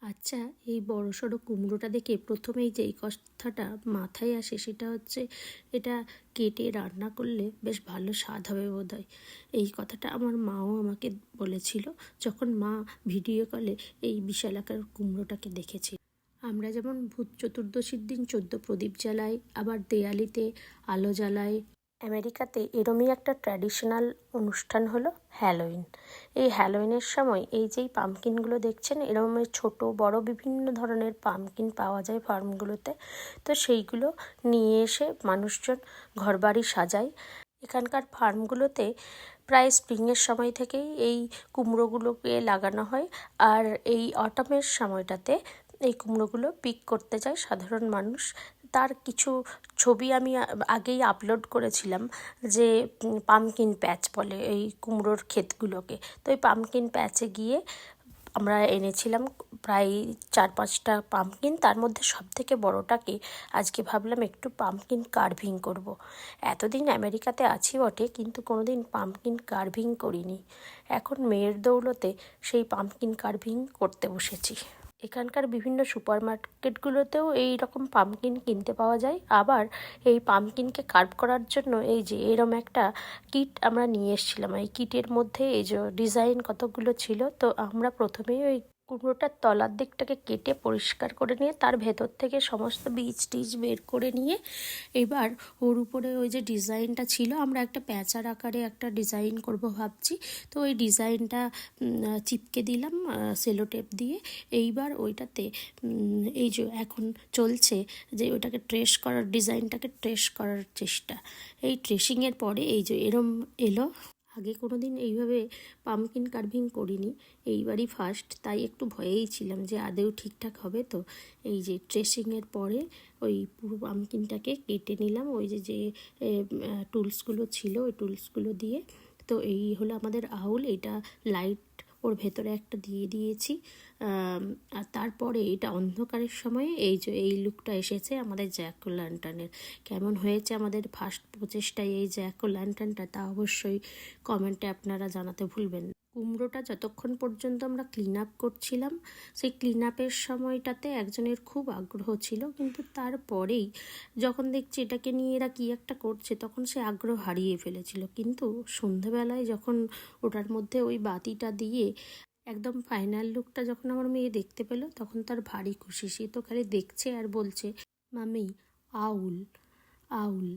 আচ্ছা, এই বড়সড় কুমড়োটা দেখে প্রথমেই যেই কথাটা মাথায় আসে সেটা হচ্ছে এটা কেটে রান্না করলে বেশ ভালো স্বাদ হবে বোধহয়। এই কথাটা আমার মাও আমাকে বলেছিল যখন মা ভিডিও কলে এই বিশালাকার কুমড়োটাকে দেখেছি। আমরা যেমন ভূত চতুর্দশীর দিন 14 প্রদীপ জ্বালাই, আবার দেয়ালিতে আলো জ্বালাই, আমেরিকাতে এরমই একটা ট্র্যাডিশনাল অনুষ্ঠান হলো হ্যালোইন। এই হ্যালোইনের সময় এই যেই পামকিনগুলো দেখছেন এরকমের ছোট বড় বিভিন্ন ধরনের পামকিন পাওয়া যায় ফার্মগুলোতে। তো সেইগুলো নিয়ে এসে মানুষজন ঘরবাড়ি সাজায়। এখানকার ফার্মগুলোতে প্রায় স্প্রিংয়ের সময় থেকেই এই কুমড়োগুলোকে লাগানো হয়, আর এই অটামের সময়টাতে এই কুমড়োগুলো পিক করতে যায় সাধারণ মানুষ। তার কিছু ছবি আমি আগেই আপলোড করেছিলাম, যে পামকিন প্যাচ বলে এই কুমড়োর ক্ষেতগুলোকে। তো এই পামকিন প্যাচে গিয়ে আমরা এনেছিলাম প্রায় 4-5টা পামকিন। তার মধ্যে সবথেকে বড়টাকে আজকে ভাবলাম একটু পামকিন কার্ভিং করব। এতদিন আমেরিকাতে আছি বটে, কিন্তু কোনোদিন পামকিন কার্ভিং করিনি। এখন মেয়ের দৌলতে সেই পামকিন কার্ভিং করতে বসেছি। এখানকার বিভিন্ন সুপার মার্কেটগুলোতেও এই রকম পামকিন কিনতে পাওয়া যায়। আবার এই পামকিনকে কার্ভ করার জন্য এই যে এরম একটা কিট আমরা নিয়ে এসেছিলাম। এই কিটের মধ্যে এই যে ডিজাইন কতগুলো ছিল। তো আমরা প্রথমেই ওই কুমড়োটার তলার দিকটাকে কেটে পরিষ্কার করে নিয়ে তার ভেতর থেকে সমস্ত বীজ টিজ বের করে নিয়ে এবার ওর উপরে ওই যে ডিজাইনটা ছিল, আমরা একটা প্যাঁচার আকারে একটা ডিজাইন করব ভাবছি। তো ওই ডিজাইনটা চিপকে দিলাম সেলো টেপ দিয়ে। এইবার ওইটাতে এই যে এখন চলছে যে ওইটাকে ট্রেস করার, ডিজাইনটাকে ট্রেস করার চেষ্টা। এই ট্রেসিংয়ের পরে এই যে এরম এলো। আগে কোনো দিন এইভাবে পামকিন কার্ভিং করিনি, এইবারই ফার্স্ট, তাই একটু ভয়েই ছিলাম যে আদেও ঠিকঠাক হবে তো। এই যে ট্রেসিংয়ের পরে ওই পুরো পামকিনটাকে কেটে নিলাম ওই যে যে টুলসগুলো ছিল ওই টুলসগুলো দিয়ে। তো এই হলো আমাদের আউল। এটা লাইট ওর ভেতরে একটা দিয়ে দিয়েছি। আর তারপরে এটা অন্ধকারের সময়ে এই যে এই লুকটা এসেছে আমাদের জ্যাক ও ল্যান্টার্নের। কেমন হয়েছে আমাদের ফার্স্ট প্রচেষ্টায় এই জ্যাক ও ল্যান্টার্নটা, তা অবশ্যই কমেন্টে আপনারা জানাতে ভুলবেন না। কুমড়োটা যতক্ষণ পর্যন্ত আমরা ক্লিন আপ করছিলাম, সেই ক্লিন আপের সময়টাতে একজনের খুব আগ্রহ ছিল, কিন্তু তারপরেই যখন দেখছি এটাকে নিয়ে এরা কী একটা করছে তখন সে আগ্রহ হারিয়ে ফেলেছিল। কিন্তু সন্ধেবেলায় যখন ওটার মধ্যে ওই বাতিটা দিয়ে একদম ফাইনাল লুকটা যখন আমার মেয়ে দেখতে পেলো তখন তার ভারী খুশি। সে তো খালি দেখছে আর বলছে, মামি আউল আউল।